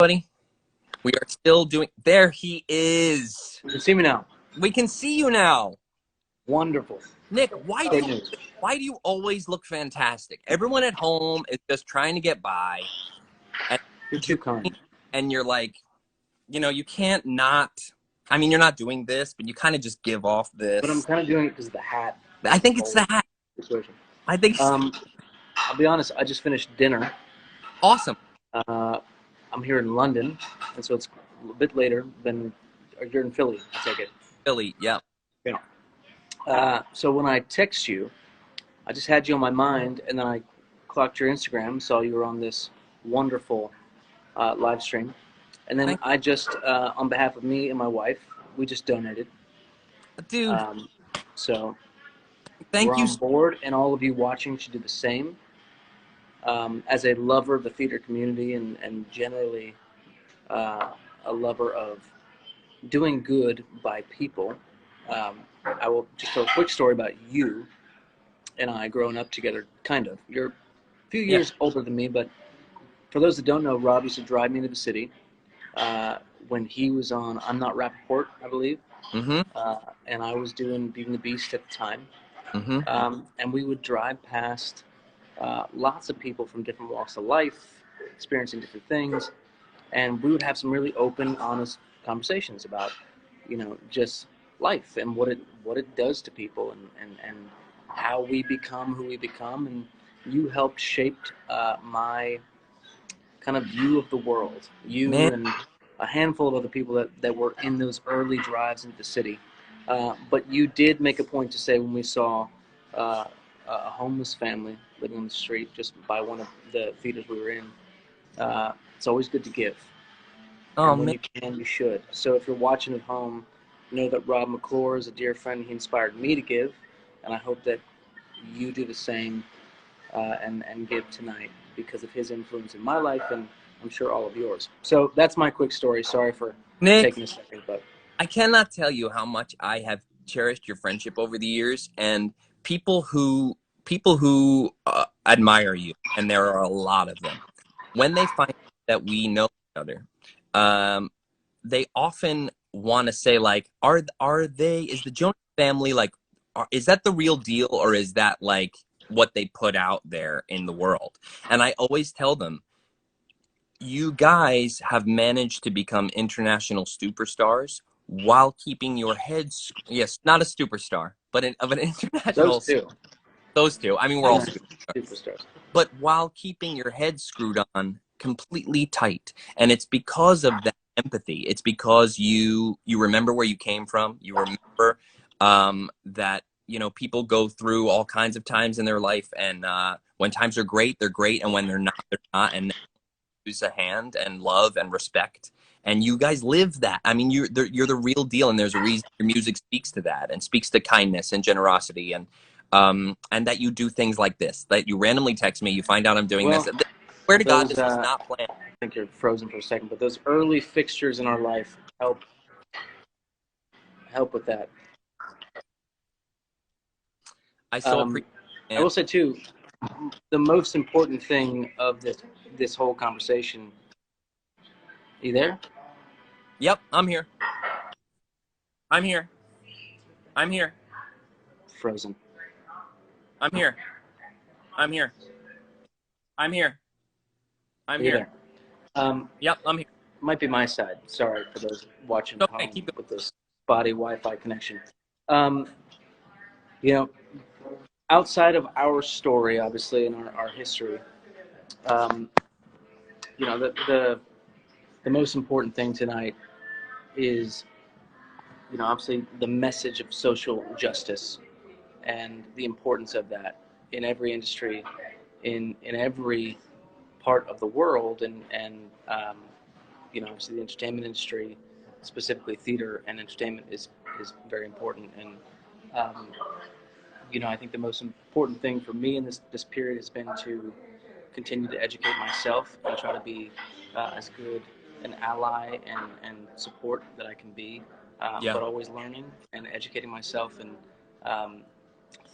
Buddy, we are still doing. There he is. You can see me now. We can see you now. Wonderful. Nick, Great news. why do you always look fantastic? Everyone at home is just trying to get by, and You're too kind. you're like, you can't not. I mean, you're not doing this, but you kind of just give off this. But I'm kind of doing it because of the hat. I think it's the hat. Situation. I think. I'll be honest. I just finished dinner. Awesome. I'm here in London, and so it's a bit later than you're in Philly. I take it. Philly, yeah. So when I text you, I just had you on my mind, and then I clocked your Instagram, saw you were on this wonderful live stream, and then I just, on behalf of me and my wife, we just donated. Dude. So Thank you. We're on board, and all of you watching should do the same. As a lover of the theater community and generally a lover of doing good by people, I will just tell a quick story about you and I growing up together, kind of. You're a few years older than me, but for those that don't know, Rob used to drive me into the city when he was on I'm Not Rappaport, I believe. Mm-hmm. And I was doing Beauty and the Beast at the time. Mm-hmm. And we would drive past lots of people from different walks of life, experiencing different things, and we would have some really open, honest conversations about, just life and what it does to people and how we become who we become. And you helped shape my kind of view of the world. You and a handful of other people that were in those early drives into the city. But you did make a point to say when we saw a homeless family living on the street just by one of the theaters we were in, it's always good to give. Oh, and when man. you can, you should. So if you're watching at home, know that Rob McClure is a dear friend. He inspired me to give, and I hope that you do the same and give tonight because of his influence in my life and I'm sure all of yours. So that's my quick story. Sorry for taking a second, but I cannot tell you how much I have cherished your friendship over the years, and people who admire you, and there are a lot of them. When they find that we know each other, they often want to say like, is the Jonas family like, is that the real deal, or is that like what they put out there in the world? And I always tell them, you guys have managed to become international superstars while keeping your heads, yes, not a superstar, but of an international. Those two. I mean, we're all superstars. But while keeping your head screwed on completely tight. And it's because of that empathy. It's because you remember where you came from. You remember that, people go through all kinds of times in their life. And when times are great, they're great. And when they're not, they're not. And use a hand and love and respect, and you guys live that. I mean, you're the real deal, and there's a reason your music speaks to that and speaks to kindness and generosity, and that you do things like this, that you randomly text me, you find out I'm doing this. Swear to God, this was not planned. I think you're frozen for a second, but those early fixtures in our life help with that. I so appreciate it. I will say too, the most important thing of this whole conversation. You there? Yep, I'm here. I'm here. I'm here. Frozen. I'm here. I'm here. I'm here. I'm here. Yep, I'm here. Might be my side. Sorry for those watching at home with this spotty Wi-Fi connection. Outside of our story, obviously, and our history, the most important thing tonight is, obviously the message of social justice and the importance of that in every industry, in every part of the world, and obviously the entertainment industry, specifically theater and entertainment, is very important. And I think the most important thing for me in this period has been to continue to educate myself and try to be as good an ally and support that I can be, but always learning and educating myself, and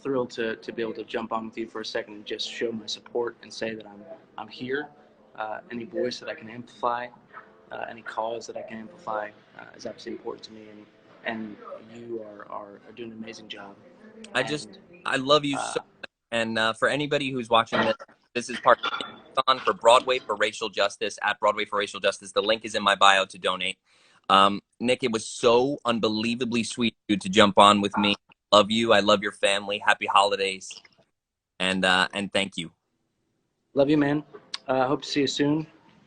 thrilled to be able to jump on with you for a second and just show my support and say that I'm here, any voice that I can amplify, any cause that I can amplify is obviously important to me, and you are doing an amazing job. I just, And I love you uh, so much. And for anybody who's watching this, this is part of the on for Broadway for Racial Justice at Broadway for Racial Justice. The link is in my bio to donate. Nick, it was so unbelievably sweet of you to jump on with me. Love you. I love your family. Happy holidays. And thank you. love you, man. Hope to see you soon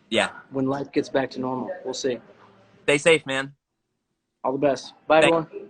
Yeah. when life gets back to normal. We'll see. Stay safe, man. All the best. Bye, Thank everyone.